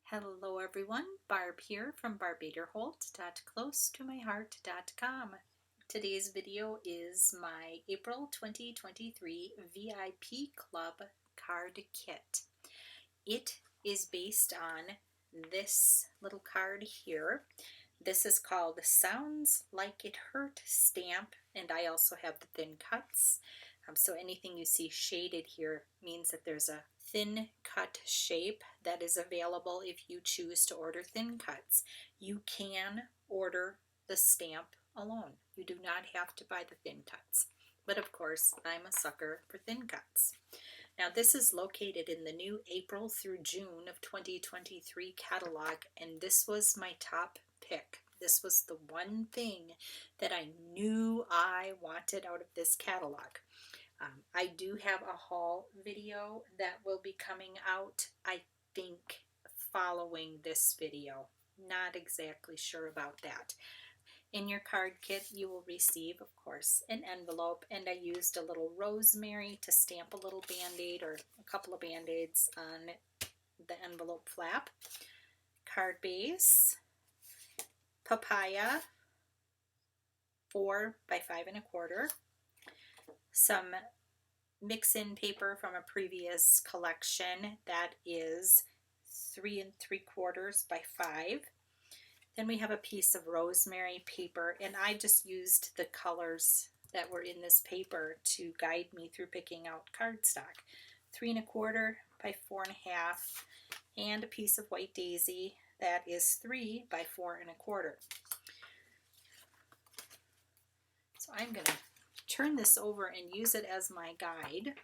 Hello everyone, Barb here from barbaderholt.closetomyheart.com. Today's video is my April 2023 VIP Club card kit. It is based on this little card here. This is called Sounds Like It Hurt stamp, and I also have the thin cuts. So anything you see shaded here means that there's a thin cut shape that is available if you choose to order thin cuts. You can order the stamp alone. You do not have to buy the thin cuts. But of course, I'm a sucker for thin cuts. Now this is located in the new April through June of 2023 catalog, and this was my top pick. This was the one thing that I knew I wanted out of this catalog. I do have a haul video that will be coming out, I think, following this video. Not exactly sure about that. In your card kit, you will receive, of course, an envelope, and I used a little rosemary to stamp a little band-aid or a couple of band-aids on the envelope flap. Cardbase, Papaya, 4 by 5 1/4. Some mix-in paper from a previous collection that is 3 3/4 by 5. Then we have a piece of rosemary paper, and I just used the colors that were in this paper to guide me through picking out cardstock. 3 1/4 by 4 1/2, and a piece of white daisy that is 3 by 4 1/4. So I'm going to turn this over and use it as my guide.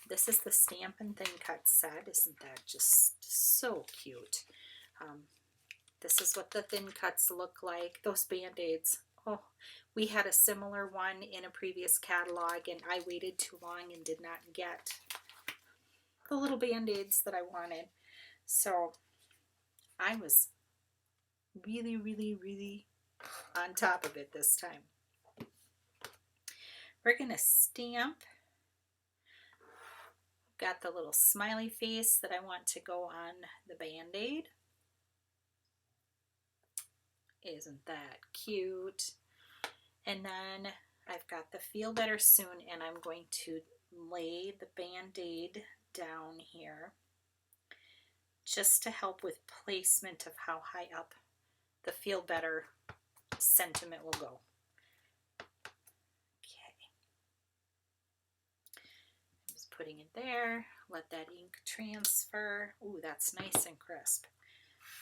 This is the Stamp and Thin Cut set. Isn't that just so cute? This is what the thin cuts look like. Those band-aids. Oh, we had a similar one in a previous catalog, and I waited too long and did not get the little band-aids that I wanted. So I was really on top of it this time. We're going to stamp. Got the little smiley face that I want to go on the band-aid. Isn't that cute? And then I've got the Feel Better Soon, and I'm going to lay the band-aid down here just to help with placement of how high up the Feel Better sentiment will go. Putting it there, let that ink transfer. Ooh, that's nice and crisp.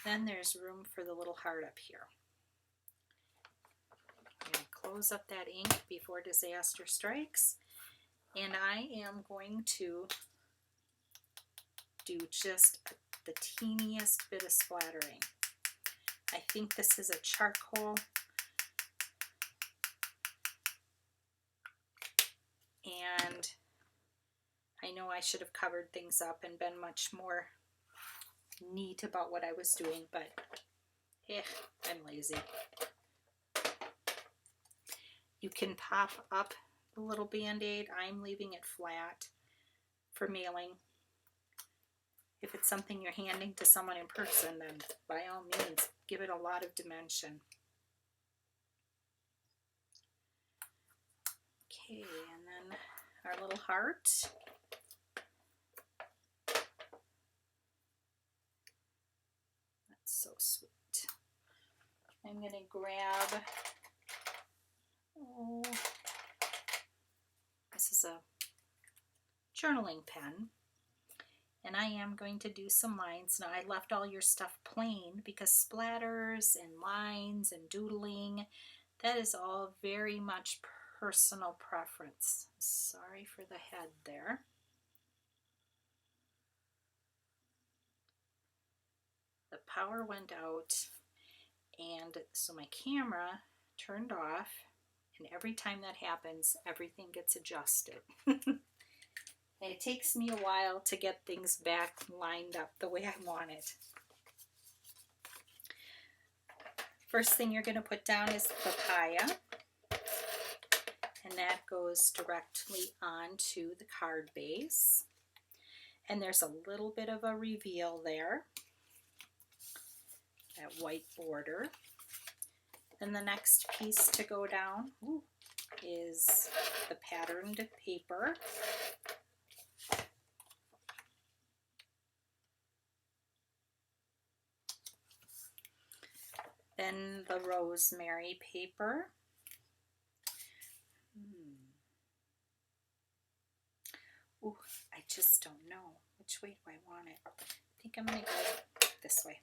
Then there's room for the little heart up here. I'm going to close up that ink before disaster strikes, and I am going to do just the teeniest bit of splattering. I think this is a charcoal, and I know I should have covered things up and been much more neat about what I was doing, but I'm lazy. You can pop up the little band-aid. I'm leaving it flat for mailing. If it's something you're handing to someone in person, then by all means, give it a lot of dimension. Okay, and then our little heart. So sweet. I'm going to grab, this is a journaling pen, and I am going to do some lines. Now I left all your stuff plain because splatters and lines and doodling, that is all very much personal preference. Sorry for the head there. The power went out, and so my camera turned off, and every time that happens, everything gets adjusted. And it takes me a while to get things back lined up the way I want it. First thing you're going to put down is Papaya, and that goes directly onto the card base. And there's a little bit of a reveal there. white border. Then the next piece to go down is the patterned paper. Then the rosemary paper. Ooh, I just don't know. Which way do I want it? I think I'm going to go this way.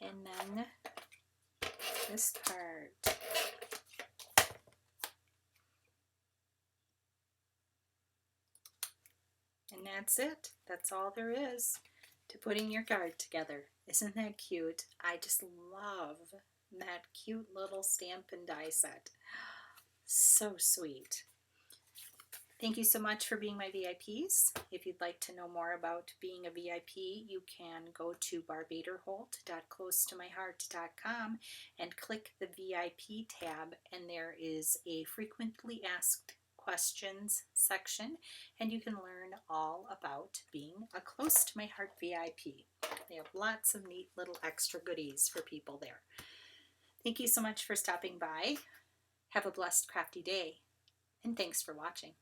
And then this part. And that's it. That's all there is to putting your card together. Isn't that cute? I just love that cute little stamp and die set. So sweet. Thank you so much for being my VIPs. If you'd like to know more about being a VIP, you can go to barbaderholt.closetomyheart.com and click the VIP tab, and there is a frequently asked questions section, and you can learn all about being a Close to My Heart VIP. They have lots of neat little extra goodies for people there. Thank you so much for stopping by. Have a blessed crafty day, and thanks for watching.